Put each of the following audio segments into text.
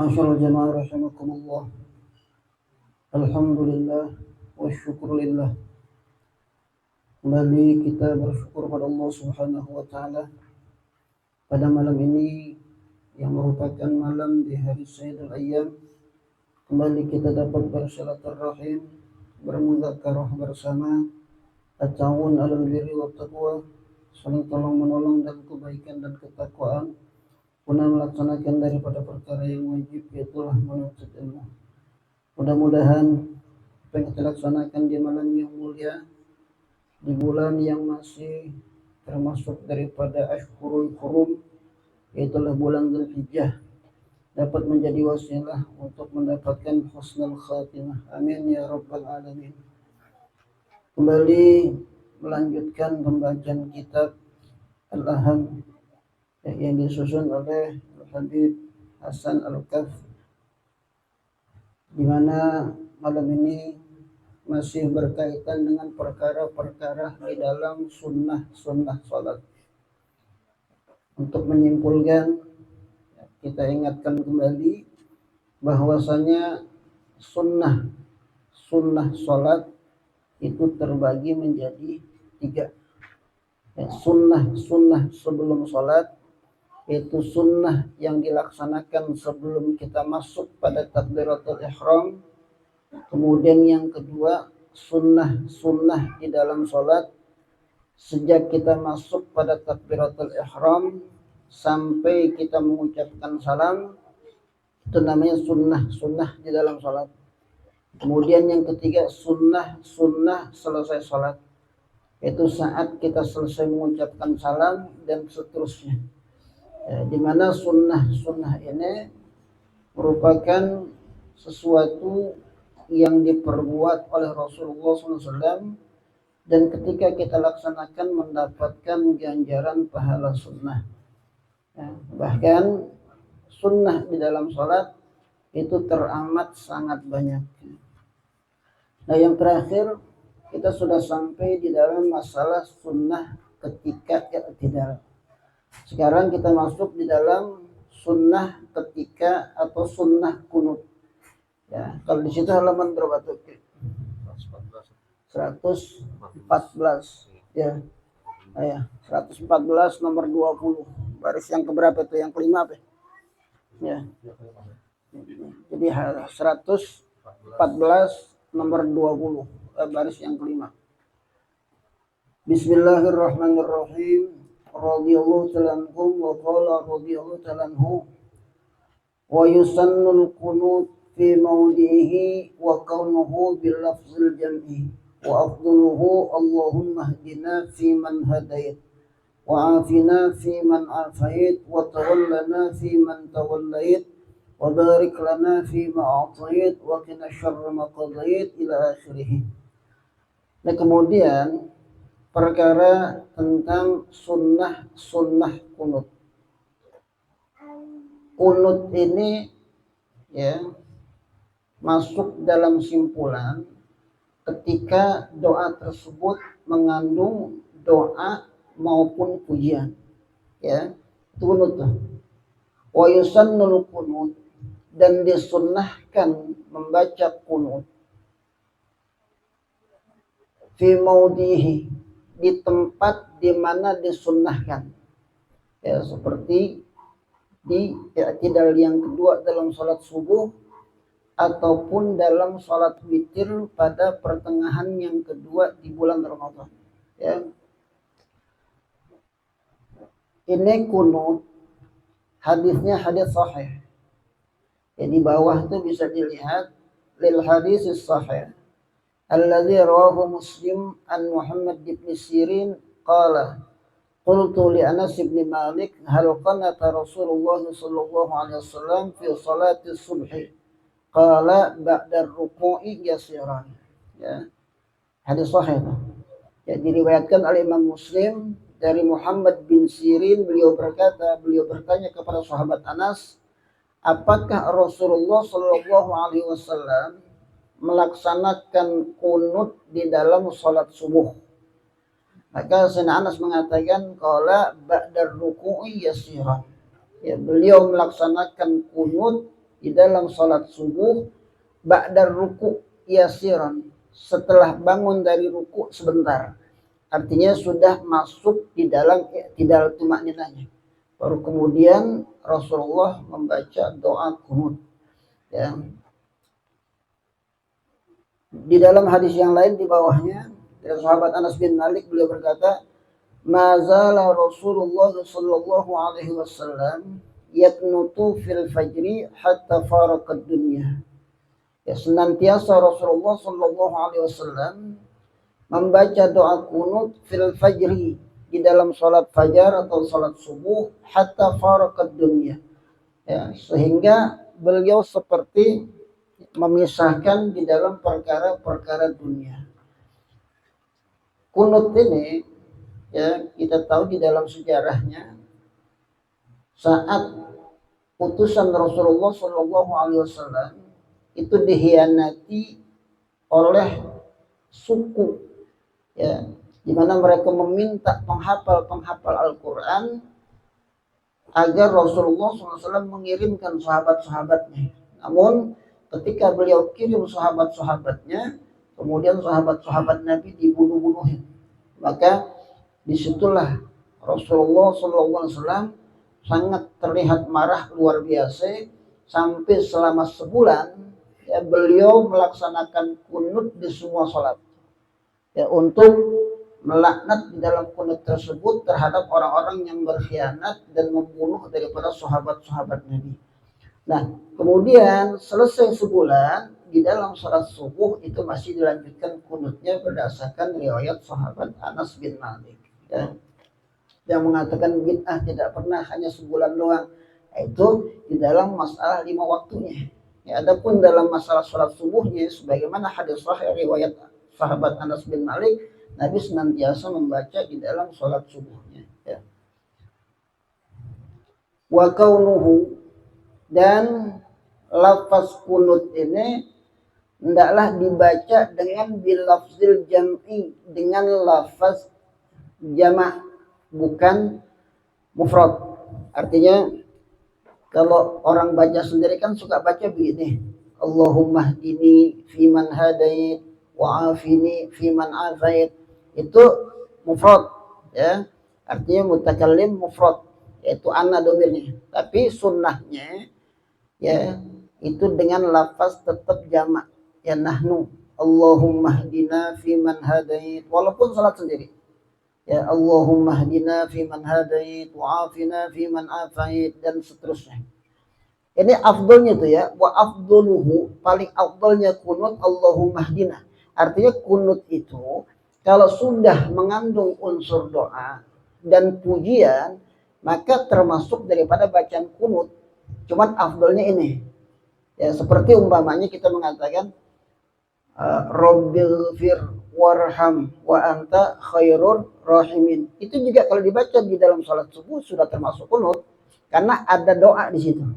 Masyaallah jamaah rahimakumullah. Alhamdulillah wa syukurillah. Kembali kita bersyukur pada Allah Subhanahu wa taala pada malam ini yang merupakan malam di hari Sayyidul Ayyam. Kembali kita dapat bersilaturahim, bermudzakarah bersama, at-ta'awun 'alal birri wat taqwa, saling tolong menolong dan kebaikan dan ketakwaan, guna melaksanakan daripada perkara yang wajib, yaitulah menuntut ilmu. Mudah-mudahan apa yang kita laksanakan di malam yang mulia, di bulan yang masih termasuk daripada Ashhurul Hurum, yaitulah bulan Dzulhijjah, dapat menjadi wasilah untuk mendapatkan husnul khatimah. Amin ya rabbal alamin. Kembali melanjutkan pembacaan kitab Al-Aham yang disusun oleh Habib Hasan Al-Kaf, di mana malam ini masih berkaitan dengan perkara-perkara di dalam sunnah salat. Untuk menyimpulkan, kita ingatkan kembali bahwasanya sunnah salat itu terbagi menjadi 3. Sunnah sebelum salat, yaitu sunnah yang dilaksanakan sebelum kita masuk pada takbiratul ihram. Kemudian yang kedua, sunnah di dalam salat sejak kita masuk pada takbiratul ihram sampai kita mengucapkan salam, itu namanya sunnah di dalam salat. Kemudian yang ketiga, sunnah selesai salat, yaitu saat kita selesai mengucapkan salam dan seterusnya. Di mana sunnah ini merupakan sesuatu yang diperbuat oleh Rasulullah SAW, dan ketika kita laksanakan mendapatkan ganjaran pahala sunnah. Bahkan sunnah di dalam sholat itu teramat sangat banyak. Nah, yang terakhir, kita sudah sampai di dalam masalah sunnah ketika i'tidal. Sekarang kita masuk di dalam sunnah ketika atau sunnah kunut. Ya, kalau di situ halaman berapa tuh? 114. Ya. Ya, 114 nomor 20. Baris yang keberapa itu? Yang kelima apa? Ya. Jadi 114 nomor 20, baris yang kelima. Bismillahirrahmanirrahim. Radhiyallahu ta'ala anhum wa qala radhiyallahu ta'ala anhu wa yusannul qunut fi mawdihi wa kaunuhu bil lafzil jam'i wa afdaluhu Allahumma hdina fi man hadait wa afina fi man afait wa tawallana fi man tawallait wa barik lana fi ma a'tait wa qina syarra ma qadait ila akhirih. Nah, kemudian perkara tentang sunnah kunut. Kunut ini ya masuk dalam simpulan ketika doa tersebut mengandung doa maupun pujian. Ya, itu kunut. Wa yusannul kunut, dan disunnahkan membaca kunut fi maudihi, di tempat di mana disunnahkan. Ya, seperti di i'tidal yang kedua dalam salat subuh ataupun dalam salat witir pada pertengahan yang kedua di bulan Ramadan. Ya. Ini kunut, hadisnya hadis sahih. Ya, di bawah itu bisa dilihat lil hadis sahih alladzi rawahu Muslim an Muhammad bin Sirin qala qultu li Anas bin Malik hal qanata Rasulullah sallallahu alaihi wasallam fi salati subhi qala ba'da ruku'i yasiran. Ya, hadis sahih. Ya, diriwayatkan oleh Imam Muslim dari Muhammad bin Sirin, beliau bertanya kepada sahabat Anas, apakah Rasulullah sallallahu alaihi wasallam melaksanakan kunut di dalam salat subuh? Maka Sayyidina Anas mengatakan qala ba'da ruku'i yasiran. Ya, beliau melaksanakan kunut di dalam salat subuh ba'da ruku' yasiran, setelah bangun dari ruku' sebentar. Artinya sudah masuk di dalam i'tidal tumakninahnya. Baru kemudian Rasulullah membaca doa kunut. Ya. Di dalam hadis yang lain di bawahnya dari sahabat Anas bin Malik, beliau berkata, "Mazala Rasulullah sallallahu alaihi wasallam yatnutu fil fajri hatta faraqad dunya." Ya, senantiasa Rasulullah sallallahu alaihi wasallam membaca doa kunut fil fajri, di dalam salat fajar atau salat subuh, hatta faraqad dunya. Ya, sehingga beliau seperti memisahkan di dalam perkara-perkara dunia. Kunut ini ya kita tahu di dalam sejarahnya saat utusan Rasulullah Shallallahu Alaihi Wasallam itu dihianati oleh suku, ya, di mana mereka meminta penghafal Al-Quran agar Rasulullah SAW mengirimkan sahabat-sahabatnya. Namun ketika beliau kirim sahabat-sahabatnya, kemudian sahabat-sahabat Nabi dibunuh-bunuhin. Maka disitulah Rasulullah SAW sangat terlihat marah luar biasa, sampai selama sebulan ya, beliau melaksanakan kunut di semua sholat, ya, untuk melaknat di dalam kunut tersebut terhadap orang-orang yang berkhianat dan membunuh daripada sahabat-sahabat Nabi. Nah, kemudian selesai sebulan di dalam salat subuh itu masih dilanjutkan kunutnya berdasarkan riwayat sahabat Anas bin Malik, ya, yang mengatakan bid'ah tidak pernah hanya sebulan doang, yaitu di dalam masalah 5 waktunya. Ya, adapun dalam masalah salat subuhnya, sebagaimana hadis sahih riwayat sahabat Anas bin Malik, Nabi senantiasa membaca di dalam salat subuhnya. Ya. Wa kaunuhu, dan lafaz kunut ini hendaklah dibaca dengan bilafzil jam'i, dengan lafaz jamak, bukan mufrad. Artinya kalau orang baca sendiri kan suka baca begini, Allahumma hdini fiman hadait wa afini fiman afait. Itu mufrad, ya. Artinya mutakallim mufrad, yaitu ana domirnya. Tapi sunnahnya ya itu dengan lafaz tetap jamak, ya, nahnu Allahumma hdina fiman hadait, walaupun salat sendiri, ya, Allahumma hdina fiman hadait wa afina fiman afait, dan seterusnya. Ini afdolnya tuh, ya, wa afdoluhu, paling afdolnya kunut Allahumma hdina. Artinya kunut itu kalau sudah mengandung unsur doa dan pujian, maka termasuk daripada bacaan kunut. Cuman afdolnya ini, ya, seperti umpamanya kita mengatakan Rabbil fir warham wa anta khairur rahimin. Itu juga kalau dibaca di dalam salat subuh sudah termasuk kunut, karena ada doa di situ.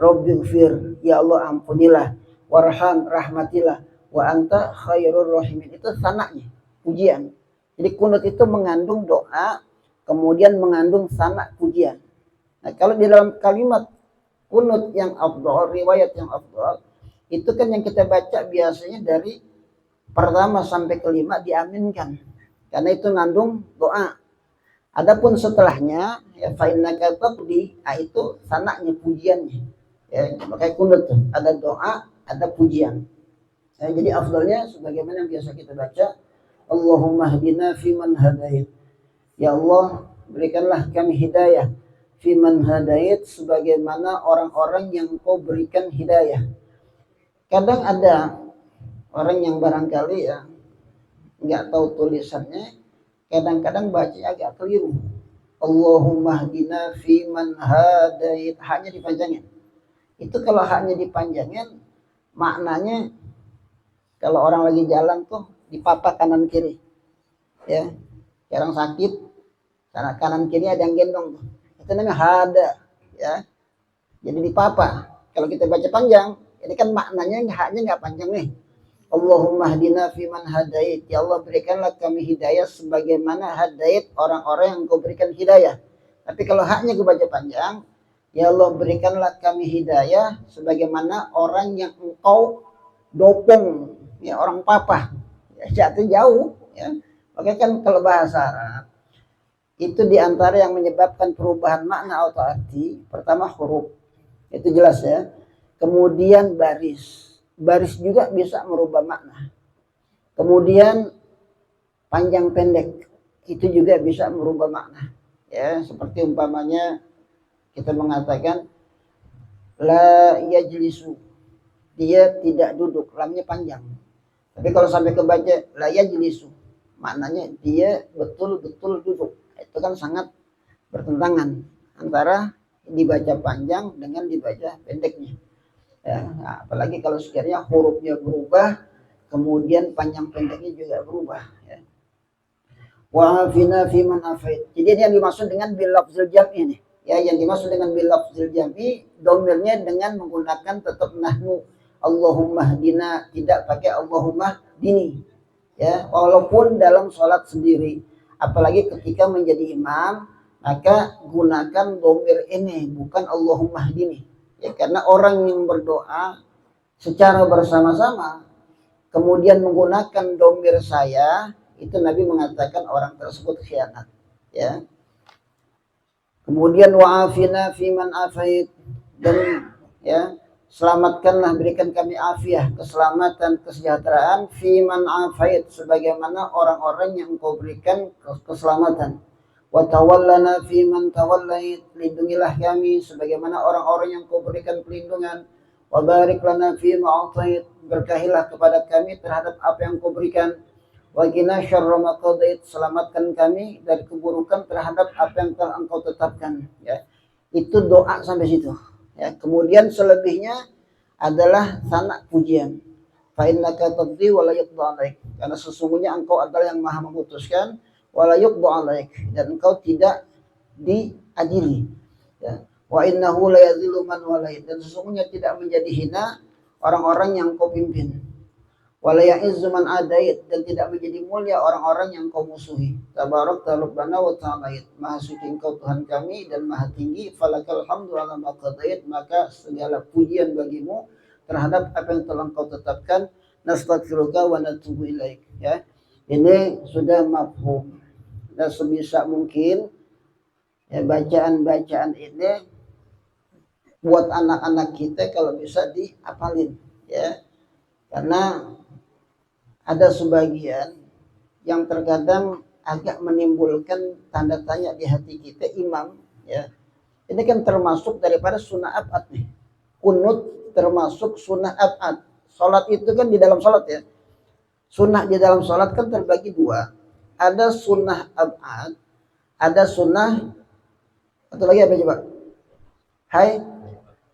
Rabbil fir, ya Allah ampunilah, warham, rahmatilah, wa anta khairur rahimin. Itu sanaknya, pujian. Jadi kunut itu mengandung doa, kemudian mengandung sanak pujian. Nah, kalau di dalam kalimat kunut yang afdal, riwayat yang afdal, itu kan yang kita baca biasanya dari pertama sampai kelima diaminkan, karena itu ngandung doa. Adapun setelahnya ya fa innaka taqdi, itu sanaknya, pujiannya, ya, makanya kunut tuh ada doa, ada pujian. Ya, jadi afdalnya sebagaimana yang biasa kita baca, Allahumma hdina fiman hadait, ya Allah berikanlah kami hidayah, fiman hadait, sebagaimana orang-orang yang Kau berikan hidayah. Kadang ada orang yang barangkali ya nggak tahu tulisannya, kadang-kadang baca agak keliru. Allahumma hdina fiman hadait, haknya dipanjangin. Itu kalau haknya dipanjangin, maknanya kalau orang lagi jalan tuh dipapak kanan kiri, ya, orang sakit karena kanan kiri ada yang gendong tuh, itu namanya hada, ya, jadi dipapak. Kalau kita baca panjang, ini kan maknanya haknya nggak panjang nih. Allahumma hdina fiman hadait, ya Allah berikanlah kami hidayah sebagaimana hadait orang-orang yang Kau berikan hidayah. Tapi kalau haknya gue baca panjang, Ya Allah, berikanlah kami hidayah sebagaimana orang yang engkau dopong, ya orang papa, ya jatuh jauh, ya. Makanya kan kalau bahasa Arab itu diantara yang menyebabkan perubahan makna atau arti. Pertama huruf, itu jelas ya. Kemudian baris juga bisa merubah makna. Kemudian panjang pendek, itu juga bisa merubah makna. Ya, seperti umpamanya kita mengatakan la yajlisu, dia tidak duduk, lamnya panjang. Tapi kalau sampai kebaca la yajlisu, maknanya dia betul-betul duduk. Itu kan sangat bertentangan antara dibaca panjang dengan dibaca pendeknya. Ya, nah, apalagi kalau sekiranya hurufnya berubah, kemudian panjang pendeknya juga berubah. Ya. Wa afina fi man afait. Jadi yang dimaksud dengan bil lafzil jam'i ini. Ya, yang dimaksud dengan bil lafzil jam'i, domirnya dengan menggunakan tetap nahnu. Allahumma hdina, tidak pakai Allahumma dini. Ya, walaupun dalam sholat sendiri, apalagi ketika menjadi imam, maka gunakan domir ini, bukan Allahumma hdini. Ya, karena orang yang berdoa secara bersama-sama kemudian menggunakan domir saya, itu Nabi mengatakan orang tersebut khianat. Ya. Kemudian wa'afina fiman afait, dan ya selamatkanlah, berikan kami afiah, keselamatan, kesejahteraan, fiman afait, sebagaimana orang-orang yang engkau berikan keselamatan. Wa tawallana fiman tawallait, lindungilah kami sebagaimana orang-orang yang engkau berikan perlindungan. Wa barik lana fima atait, berkahilah kepada kami terhadap apa yang engkau berikan. Wa qina syarra ma qadait, selamatkan kami dari keburukan terhadap apa yang telah engkau tetapkan. Ya. Itu doa sampai situ. Ya. Kemudian selebihnya adalah sanak pujian. Fa innaka taqdi wa la yuqda 'alaik. Karena sesungguhnya engkau adalah yang maha memutuskan, wa la yuqda 'alaik, dan engkau tidak diadili. Ya. Wa innahu la yadhillu man walait, dan sesungguhnya tidak menjadi hina orang-orang yang engkau pimpin. Wala ya'izzu man adait, dan tidak menjadi mulia orang-orang yang kau musuhi. Tabarakta rabbana wa ta'alait, maha suci engkau Tuhan kami dan maha tinggi. Falakal hamdu ala ma qadait, maka segala pujian bagimu terhadap apa yang telah engkau tetapkan. Nastaghfiruka wa natubu ilaik. Ya, ini sudah mafhum. Dan sebisa mungkin ya, bacaan-bacaan ini buat anak-anak kita kalau bisa dihafalin, ya. Karena ada sebagian yang terkadang agak menimbulkan tanda tanya di hati kita, imam, ya. Ini kan termasuk daripada sunnah abad nih. Kunut termasuk sunnah abad. Salat itu kan di dalam salat, ya. Sunnah di dalam salat kan terbagi dua. Ada sunnah abad, ada sunnah, atau lagi apa coba?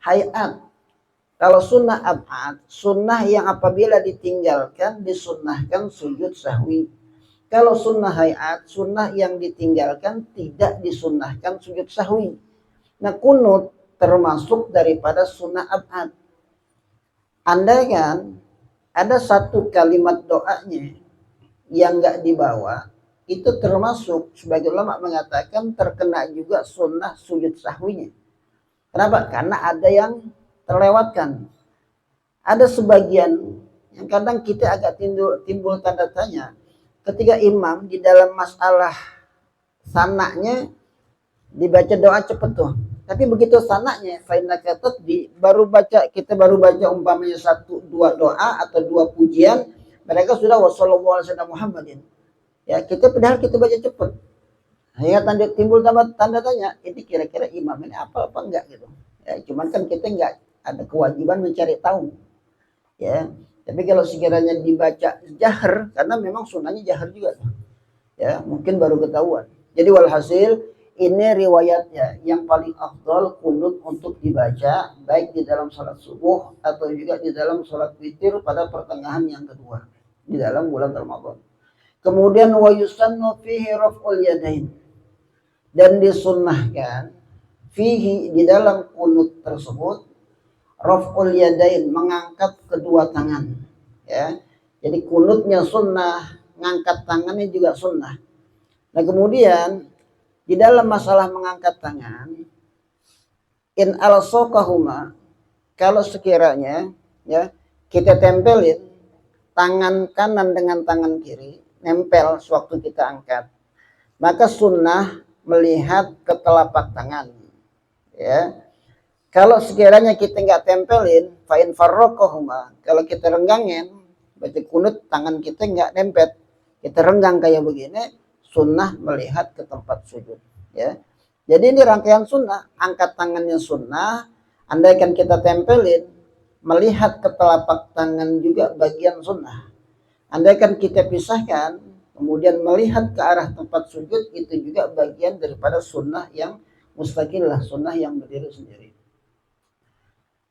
Hayat. Kalau sunnah abad, sunnah yang apabila ditinggalkan disunnahkan sujud sahwi. Kalau sunnah hayat, sunnah yang ditinggalkan tidak disunnahkan sujud sahwi. Nah, kunut termasuk daripada sunnah abad. Andai kan ada satu kalimat doanya yang nggak dibawa, itu termasuk, sebagai ulama mengatakan, terkena juga sunnah sujud sahwinya. Kenapa? Karena ada yang terlewatkan. Ada sebagian yang kadang kita agak timbul tanda tanya ketika imam di dalam masalah sanaknya dibaca doa cepet tuh, tapi begitu sanaknya fainaka tadbi, kita baru baca umpamanya 1-2 doa atau 2 pujian, mereka sudah wassallallahu alaihi wasallam Muhammadin. Ya, padahal kita baca cepet. Hanya timbul tanda tanya, ini kira-kira imam ini apa enggak gitu. Ya, cuman kan kita enggak ada kewajiban mencari tahu, ya. Tapi kalau sekiranya dibaca jahar, karena memang sunnahnya jahar juga, ya, mungkin baru ketahuan. Jadi walhasil ini riwayatnya yang paling afdal kunut untuk dibaca baik di dalam salat subuh atau juga di dalam salat witir pada pertengahan yang kedua di dalam bulan Ramadan. Kemudian wa yusannu fihi raf'ul yadain, dan disunnahkan fihi di dalam kunut tersebut raf'ul yadain, mengangkat kedua tangan, ya. Jadi kunutnya sunnah, ngangkat tangannya juga sunnah. Nah, kemudian di dalam masalah mengangkat tangan In alsaqahuma, kalau sekiranya ya kita tempelin tangan kanan dengan tangan kiri, nempel sewaktu kita angkat, maka sunnah melihat ke telapak tangan. Ya, kalau sekiranya kita nggak tempelin, fa'in farrokohuma, kalau kita renggangin, baca kunut tangan kita nggak nempel, kita renggang kayak begini, sunnah melihat ke tempat sujud. Ya, jadi ini rangkaian sunnah, angkat tangannya sunnah, andaikan kita tempelin, melihat ke telapak tangan juga bagian sunnah. Andaikan kita pisahkan, kemudian melihat ke arah tempat sujud, itu juga bagian daripada sunnah yang mustaqillah, sunnah yang berdiri sendiri.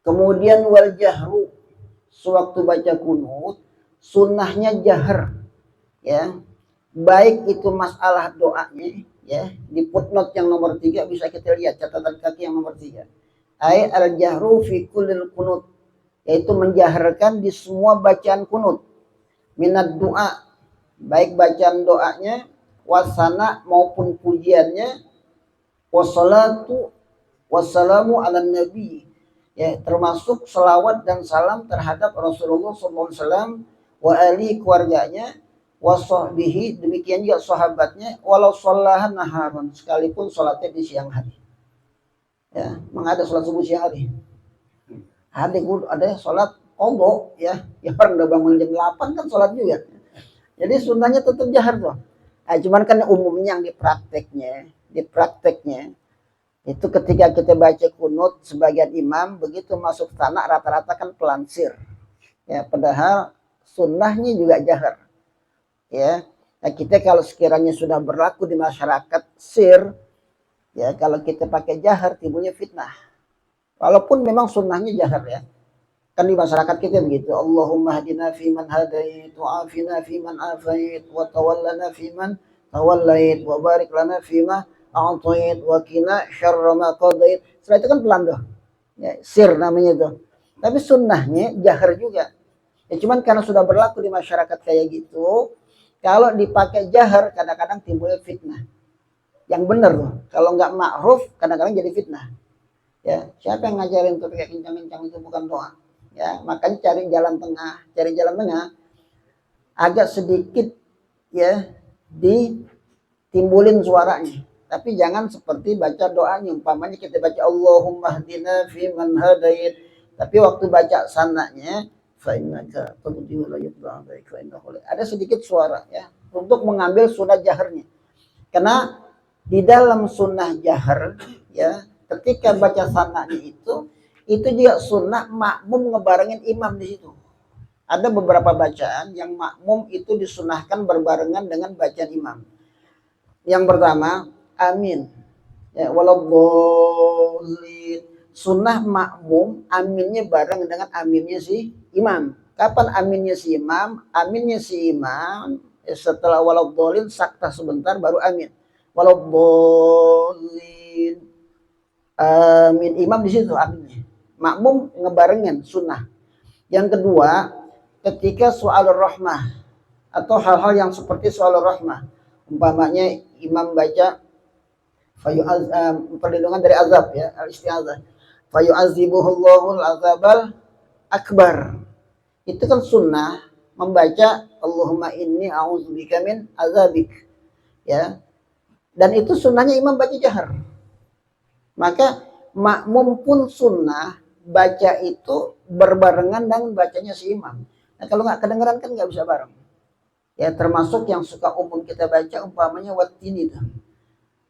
Kemudian wal jahru, sewaktu baca kunut, sunnahnya jahar, ya. Baik itu masalah doanya, ya. Di footnote yang nomor 3 bisa kita lihat catatan kaki yang nomor 3. Ay al jahru fi kullil kunut, yaitu menjaharkan di semua bacaan kunut. Minat doa, baik bacaan doanya, wasana maupun pujiannya, wassalatu wassalamu ala nabi, ya, termasuk selawat dan salam terhadap Rasulullah SAW, wa ali keluarganya, wasahbihi, demikian juga sahabatnya, walau sholahan naharan, sekalipun sholatnya di siang hari. Ya, mengada sholat subuh siang hari. Ada sholat qadha, ya, orang udah bangun jam 8 kan sholat juga. Jadi sunnahnya tetap jahar tuh. Nah, cuman kan umumnya yang diprakteknya itu ketika kita baca kunut sebagian imam begitu masuk tanah rata-rata kan pelansir, ya, padahal sunnahnya juga jahar, ya. Nah, kita kalau sekiranya sudah berlaku di masyarakat sir, ya, kalau kita pakai jahar timbulnya fitnah, walaupun memang sunnahnya jahar, ya. Kan di masyarakat kita begitu, Allahumma hadina fiman hadait wa afina fiman afait wa tawallana fiman tawallait wa barik lana fima a'tait wa qina syarra ma qadait. Setelah itu kan pelan tuh, ya, sir namanya itu. Tapi sunnahnya jahar juga, ya, cuman karena sudah berlaku di masyarakat kayak gitu, kalau dipakai jahar kadang-kadang timbulnya fitnah. Yang benar tuh, kalau nggak ma'ruf kadang-kadang jadi fitnah, ya. Siapa yang ngajarin tuh kayak kencang-kencang itu bukan doa, ya. Makanya cari jalan tengah agak sedikit, ya, ditimbulin suaranya, tapi jangan seperti baca doanya. Umpamanya kita baca Allahumma hdina fi man hadait, tapi waktu baca sananya fa innaka taqdi wa la yuqda alaik fa innahu ada sedikit suara, ya, untuk mengambil sunnah jaharnya. Karena di dalam sunnah jahar, ya, ketika baca sananya itu juga sunnah makmum ngebarengin imam di situ. Ada beberapa bacaan yang makmum itu disunahkan berbarengan dengan bacaan imam. Yang pertama, amin, ya, waladdallin. Sunnah makmum aminnya bareng dengan aminnya si imam. Kapan aminnya si imam? Aminnya si imam setelah waladdallin sakta sebentar baru amin. Waladdallin, amin, imam di situ aminnya. Makmum ngebarengin sunnah. Yang kedua, ketika soal rahmah atau hal-hal yang seperti soal rahmah, umpamanya imam baca perlindungan dari azab, ya, al-isti'adzah, fayu'azibuhullahul azabal akbar, itu kan sunnah membaca Allahumma inni a'udzubika min azabik, ya, dan itu sunnahnya imam baca jahar. Maka makmum pun sunnah baca itu berbarengan dengan bacanya si imam. Nah, kalau nggak kedengeran kan nggak bisa bareng, ya. Termasuk yang suka umum kita baca umpamanya wattini itu,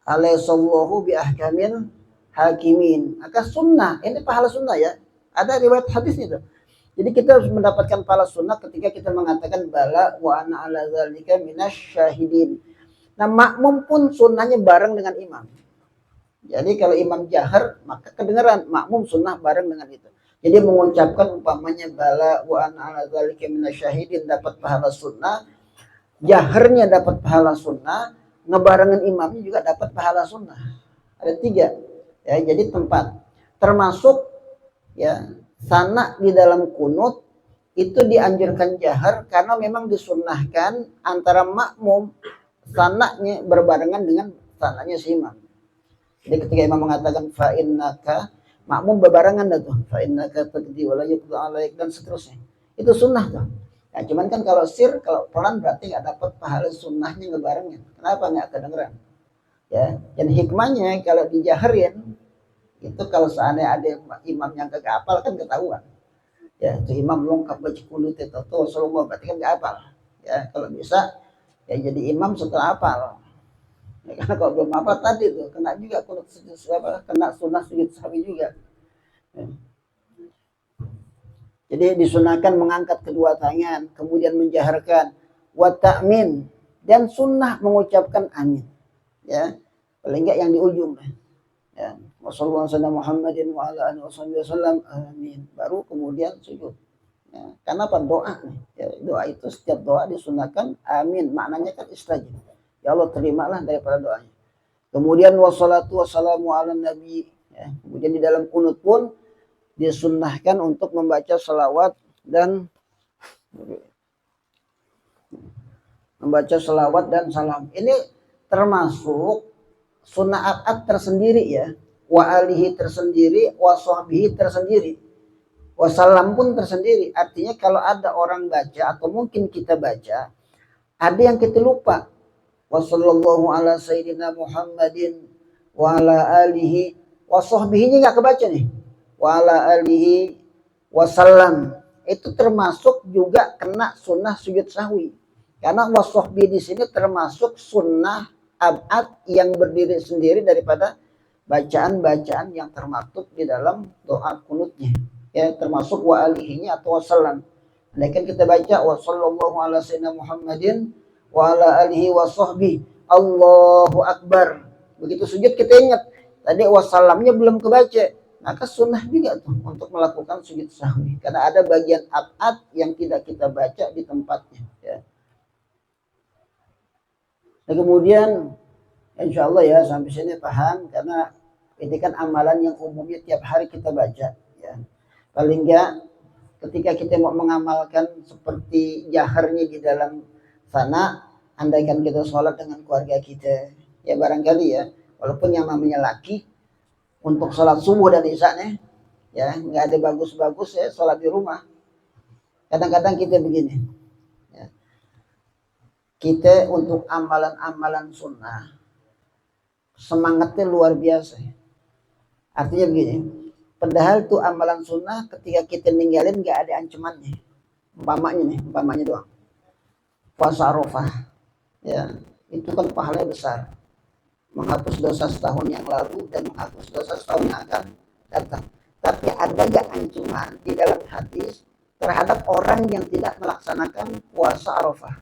alaihissallahu bi ahkamil hakimin, maka sunnah ini pahala sunnah, ya, ada riwayat hadis itu. Jadi kita harus mendapatkan pahala sunnah ketika kita mengatakan bala wa ana ala zalika minasyahidin. Nah, makmum pun sunnahnya bareng dengan imam. Jadi kalau imam jahar maka kedengaran, makmum sunnah bareng dengan itu. Jadi mengucapkan umpamanya bala wa ana ala zalika minasyahidin dapat pahala sunnah, jaharnya dapat pahala sunnah, ngebarengin imamnya juga dapat pahala sunnah. Ada 3, ya. Jadi tempat termasuk, ya, sana di dalam kunut itu dianjurkan jahar karena memang disunnahkan antara makmum sananya berbarengan dengan sananya si imam. Jadi ketika imam mengatakan fa innaka makmum bebarengan dah tuh, fa innaka taqdi wa la yuqda alaik, dan seterusnya. Itu sunnah tuh. Ya, cuman kan kalau kalau pelan berarti nggak dapat pahala sunnahnya ngebarengin. Kenapa nggak kedengeran? Ya, dan hikmahnya kalau dijaharin itu kalau seandainya ada imam yang kagak hafal kan ketahuan. Ya, itu imam lengkap baca kunut itu Rasulullah, berarti kan nggak hafal. Ya, kalau bisa ya jadi imam setelah hafal. Ya, karena kalau belum hafal tadi tuh kena juga kunut kena sunnah sujud sahwi juga. Ya. Jadi disunahkan mengangkat kedua tangan, kemudian menjaharkan wa ta'min, dan sunnah mengucapkan amin. Ya, paling enggak yang di ujung. Ya, wassalamualaikum Muhammadin wa ala alihi wasallam, amin. Baru kemudian sujud. Ya, karena apa? Doa nih. Ya, doa itu setiap doa disunahkan amin. Maknanya kan istajib. Ya Allah terimalah daripada doanya. Kemudian wassalatu wassalamu ala nabi. Ya, kemudian di dalam kunut pun disunnahkan untuk membaca salawat dan salam. Ini termasuk sunnah abad tersendiri ya. Wa alihi tersendiri, wa sahbihi tersendiri, wa salam pun tersendiri. Artinya kalau ada orang baca atau mungkin kita baca, ada yang kita lupa. Wa sallallahu ala sayyidina Muhammadin wa ala alihi wa sahbihi enggak kebaca nih. Wa ala alihi wasallam, itu termasuk juga kena sunnah sujud sahwi, karena wasahbi di sini termasuk sunnah abad yang berdiri sendiri daripada bacaan-bacaan yang termaktub di dalam doa kunutnya, ya, termasuk wa alihinya atau wasallam. Andaikan kita baca wa sallallahu ala sayyidina Muhammadin wa ala alihi wa sahbi Allahu akbar, begitu sujud kita ingat tadi wasallamnya belum kebaca, maka sunnah juga tuh untuk melakukan sujud sahwi, karena ada bagian abad yang tidak kita baca di tempatnya. Ya. Nah, kemudian insya Allah ya sampai sini paham, karena ini kan amalan yang umumnya tiap hari kita baca. Ya. Paling enggak ketika kita mau mengamalkan seperti jaharnya di dalam sana, andaikan kita sholat dengan keluarga kita, ya barangkali ya, walaupun yang namanya laki, untuk sholat subuh dan isya ya nggak ada bagus-bagus ya sholat di rumah. Kadang-kadang kita begini ya, kita untuk amalan-amalan sunnah semangatnya luar biasa. Artinya begini, padahal tuh amalan sunnah ketika kita ninggalin nggak ada ancamannya. Umpamanya doang puasa Arafah, ya itu kan pahalanya besar, menghapus dosa setahun yang lalu dan menghapus dosa setahun yang akan datang. Tapi ada gak ancaman di dalam hadis terhadap orang yang tidak melaksanakan puasa Arafah?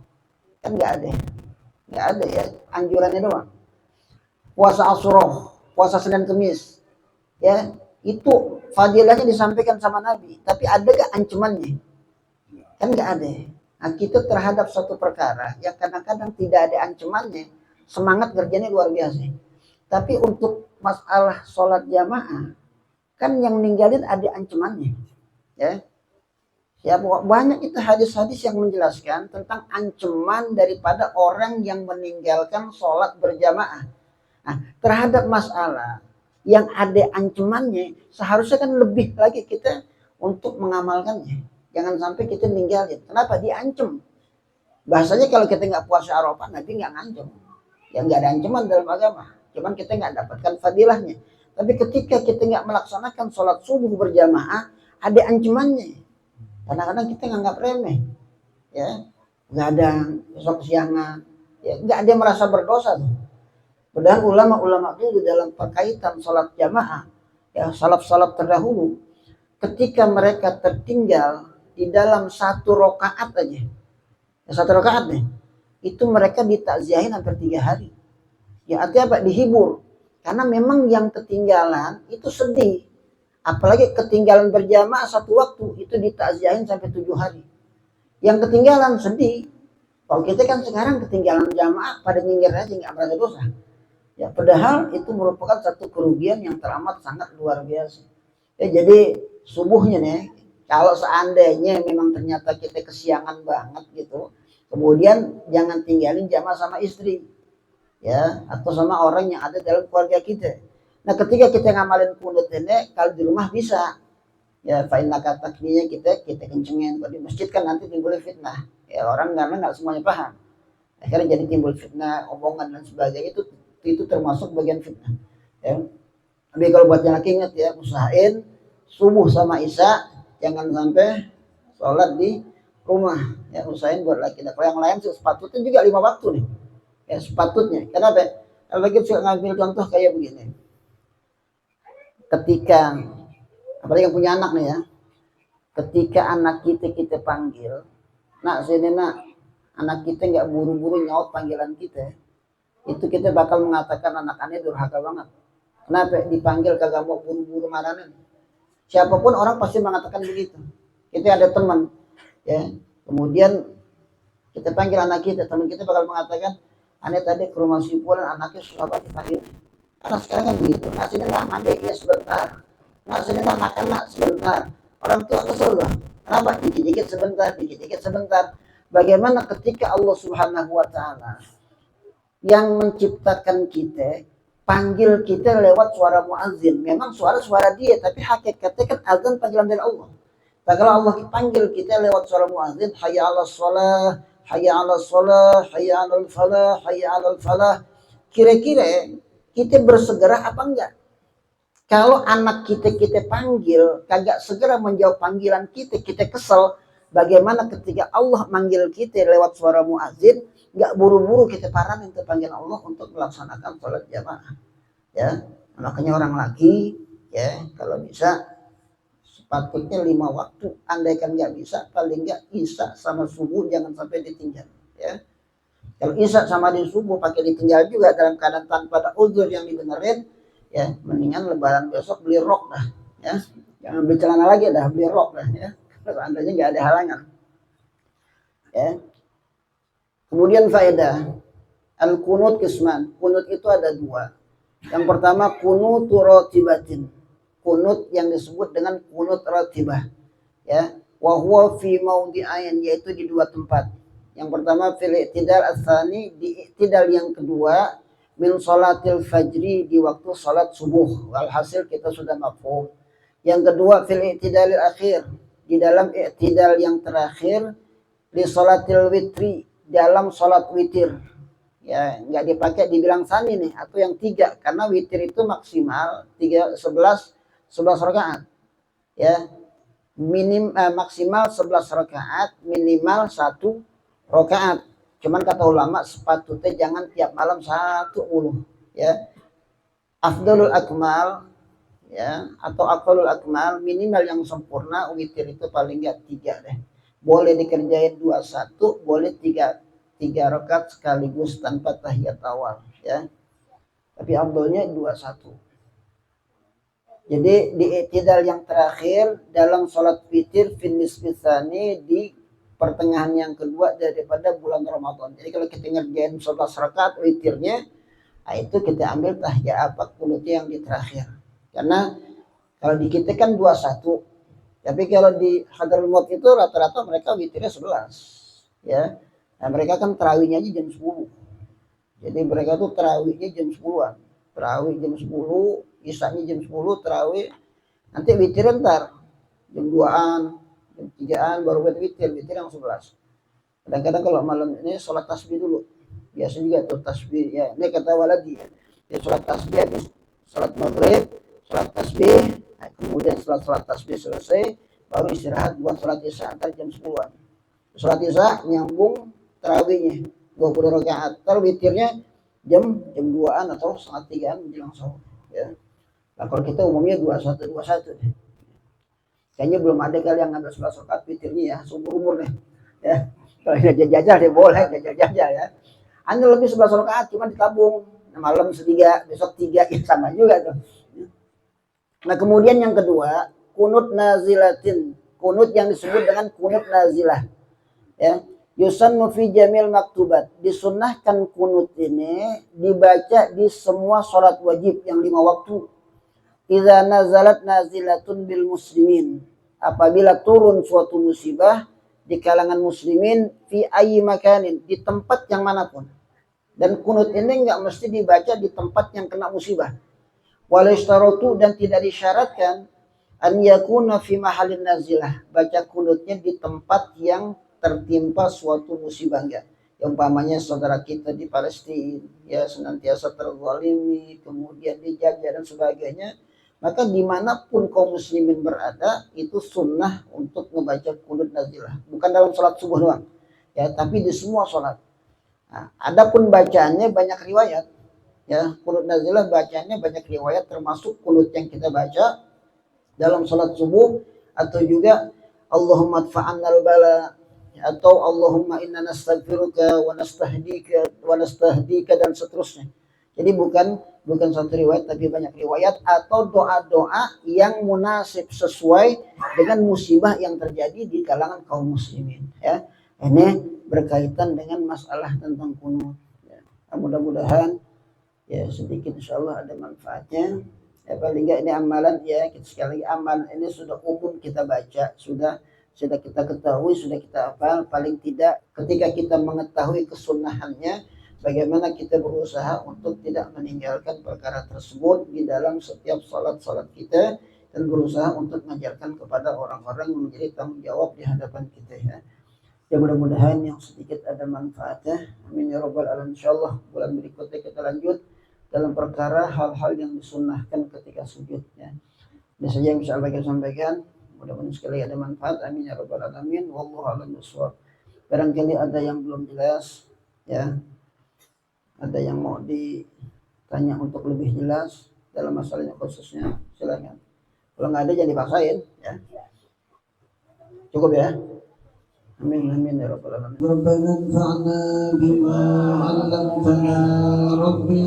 Kan gak ada ya, anjurannya doang. Puasa Asyura, puasa Senin Kemis, ya itu fadilahnya disampaikan sama Nabi, tapi ada gak ancamannya? Kan gak ada. Nah, kita terhadap suatu perkara yang kadang-kadang tidak ada ancamannya, semangat kerjanya luar biasa. Tapi untuk masalah sholat jamaah, kan yang ninggalin ada ancamannya. Ya, ya banyak itu hadis-hadis yang menjelaskan tentang ancaman daripada orang yang meninggalkan sholat berjamaah. Nah, terhadap masalah yang ada ancamannya, seharusnya kan lebih lagi kita untuk mengamalkannya. Jangan sampai kita ninggalin. Kenapa? Diancam. Bahasanya kalau kita nggak puasa Arafah, Nabi nggak ngancam. Ya nggak ada ancaman dalam agama. Cuman kita nggak dapatkan fadilahnya. Tapi ketika kita nggak melaksanakan sholat subuh berjamaah, ada ancamannya. Kadang-kadang kita nganggap remeh. Ya, nggak ada besok siangan. Ya, nggak ada yang merasa berdosa tuh. Padahal ulama-ulama dulu dalam perkaitan sholat jamaah, ya salaf-salaf terdahulu, ketika mereka tertinggal di dalam satu rakaat aja, ya, satu rakaat nih, itu mereka ditakziahin hampir 3 hari. Ya artinya apa? Dihibur. Karena memang yang ketinggalan itu sedih. Apalagi ketinggalan berjamaah satu waktu, itu ditakziahin sampai 7 hari. Yang ketinggalan sedih. Kalau kita kan sekarang ketinggalan jamaah pada nyinggir aja nggak merasa dosa. Ya padahal itu merupakan satu kerugian yang teramat sangat luar biasa. Ya jadi subuhnya nih, kalau seandainya memang ternyata kita kesiangan banget gitu, kemudian jangan tinggalin jamaah sama istri, ya, atau sama orang yang ada dalam keluarga kita. Nah ketika kita ngamalin kunut ini, kalau di rumah bisa. Ya fa'inna takninya kita kencengin. Kalau di masjid kan nanti timbul fitnah. Ya orang karena nggak semuanya paham. Akhirnya jadi timbul fitnah, omongan dan sebagainya, itu termasuk bagian fitnah. Ya. Tapi kalau buat yang laki ingat ya, usahain subuh sama isya jangan sampai sholat di rumah. Ya usahain buat laki. Nah, kalau yang lain sepatutnya juga 5 waktu nih. Ya sepatutnya. Kenapa? Kalau lagi suka ngambil contoh kayak begini. Ketika apalagi yang punya anak nih ya, ketika anak kita panggil, nak sini nak, anak kita nggak buru-buru nyaut panggilan kita, itu kita bakal mengatakan anak-anaknya durhaka banget. Kenapa dipanggil kagak mau buru-buru marahin? Siapapun orang pasti mengatakan begitu. Kita ada teman, ya, kemudian kita panggil anak kita, teman kita bakal mengatakan, aneh tadi ke rumah si Puan, anaknya susah banget dipanggil. Karena sekarang kan begitu, nasi nak mandi ya sebentar, nasi nak makan nak sebentar. Orang tua kesel lah. Kenapa? Dikit-dikit sebentar. Bagaimana ketika Allah Subhanahu wa Ta'ala yang menciptakan kita, panggil kita lewat suara muazzin. Memang suara dia, tapi hakikatnya kan azan panggilan dari Allah. Nah, kalau Allah panggil kita lewat suara muazzin, hayya 'alas shalah, hayya 'alas shalah, hayya 'alal falah, hayya 'alal falah. Kira-kira kita bersegera apa enggak? Kalau anak kita panggil, kagak segera menjawab panggilan kita kesel. Bagaimana ketika Allah manggil kita lewat suara muazzin, nggak buru-buru kita paranin ke panggilan Allah untuk melaksanakan sholat jamaah. Ya, makanya orang lagi, ya kalau bisa sepatutnya 5 waktu. Andaikan nggak bisa, paling nggak isya sama subuh jangan sampai ditinggal. Ya, kalau isya sama di subuh pakai ditinggal juga dalam keadaan tanpa ada uzur yang dibenerin, ya mendingan lebaran besok beli rok dah. Ya, jangan beli celana lagi dah, beli rok dah. Ya. Andainya nggak ada halangan. Ya. Kemudian faedah al-kunut kisman. Kunut itu ada 2. Yang pertama kunut ratibatin. Kunut yang disebut dengan kunut ratibah. Ya, wa huwa fi mawdi'ain, yaitu di 2 tempat. Yang pertama fil i'tidal ats-tsani, di i'tidal yang kedua min salatil fajri, di waktu salat subuh. Alhasil kita sudah mafhum. Yang kedua fil i'tidalil akhir, di dalam i'tidal yang terakhir, di salatil witri, dalam salat witir. Ya, nggak dipakai dibilang sani nih atau yang 3, karena witir itu maksimal 11 rakaat. Ya. Maksimal 11 rakaat, minimal 1 rakaat. Cuman kata ulama sepatutnya jangan tiap malam 1 mulu. Ya. Afdalul akmal, ya, atau aqallul akmal, minimal yang sempurna witir itu paling enggak 3 deh. Boleh dikerjain 21, boleh 3 rakaat sekaligus tanpa tahiyat awal, ya. Tapi afdalnya 21. Jadi di i'tidal yang terakhir dalam sholat witir fin nisfi tsani, di pertengahan yang kedua daripada bulan Ramadan. Jadi kalau kita ngerjain 11 rakaat witirnya, nah itu kita ambil tahiyat kunutnya yang di terakhir. Karena kalau di kita kan 21. Tapi kalau di Hadratul Maut itu rata-rata mereka witirnya 11. Ya. Nah, mereka kan tarawihnya aja jam 10. Jadi mereka tuh tarawihnya jam 10-an. Tarawih jam 10, isanya jam 10, tarawih. Nanti witir ntar jam 2-an, jam 3-an baru witir yang 11. Kadang-kadang kalau malam ini sholat tasbih dulu. Biasa juga tuh tasbih, ya. Ini kata waladi, ya sholat tasbih habis sholat maghrib, sholat tasbih, nah, kemudian setelah sholat tasbih selesai baru istirahat buat sholat isya antar jam 10-an. Sholat isya nyambung tarawihnya 20 rakaat. Terus witirnya jam 2-an atau setengah 3-an menjelang sahur, ya. Nah, kalau kita umumnya 21 deh. Kayaknya belum ada kali yang ngambil 11 rakaat witirnya ya, seumur umur deh. Ya. Kalau jajal deh boleh, jajal ya. Anda lebih 11 rakaat cuma ditabung. Malam 3, besok 3, ya sama juga tuh. Nah, kemudian yang kedua, kunut nazilatin. Kunut yang disebut dengan kunut nazilah. Ya. Yusannu fi jamil maktubat. Disunnahkan kunut ini dibaca di semua sholat wajib yang 5 waktu. Idza nazalat nazilatun bil muslimin. Apabila turun suatu musibah di kalangan muslimin fi ayyi makanin, di tempat yang manapun. Dan kunut ini enggak mesti dibaca di tempat yang kena musibah. Walashtaratu dan tidak disyaratkan an yakuna fi mahallin nazilah, baca kunutnya di tempat yang tertimpa suatu musibah enggak. Yang umpamanya saudara kita di Palestina ya senantiasa terzalimi, kemudian dijajah dan sebagainya, maka dimanapun kaum muslimin berada itu sunnah untuk membaca kunut nazilah, bukan dalam sholat subuh doang ya, tapi di semua sholat. Nah, adapun bacaannya banyak riwayat ya, kunut nazilah bacaannya banyak riwayat, termasuk kunut yang kita baca dalam salat subuh, atau juga Allahumma adfa'annal bala, atau Allahumma inna nastaghfiruka wa nastahdika dan seterusnya. Jadi bukan satu riwayat tapi banyak riwayat, atau doa-doa yang munasib sesuai dengan musibah yang terjadi di kalangan kaum muslimin ya. Ini berkaitan dengan masalah tentang kunut ya. Mudah-mudahan ya sedikit insyaallah ada manfaatnya ya. Paling enggak ini amalan ya, kita sekali lagi amalan ini sudah umum kita baca, sudah kita ketahui, sudah kita hafal. Paling tidak ketika kita mengetahui kesunahannya, bagaimana kita berusaha untuk tidak meninggalkan perkara tersebut di dalam setiap salat kita, dan berusaha untuk mengajarkan kepada orang-orang yang menjadi tanggung jawab di hadapan kita ya. Ya mudah-mudahan yang sedikit ada manfaatnya, amin ya rabbal alamin. Insyaallah bulan berikutnya kita lanjut dalam perkara hal-hal yang disunnahkan ketika sujud ya. Ini saja yang bisa saya sampaikan, mudah-mudahan sekali ada manfaat, amin ya rabbal alamin. Wallahu a'lam bishawab. Barangkali ada yang belum jelas ya, ada yang mau ditanya untuk lebih jelas dalam masalahnya khususnya, silakan. Kalau nggak ada jangan dipaksain ya, cukup ya. Amin amin ya rabbal alamin. Rabbana anfa'na bima 'allamtana rabbi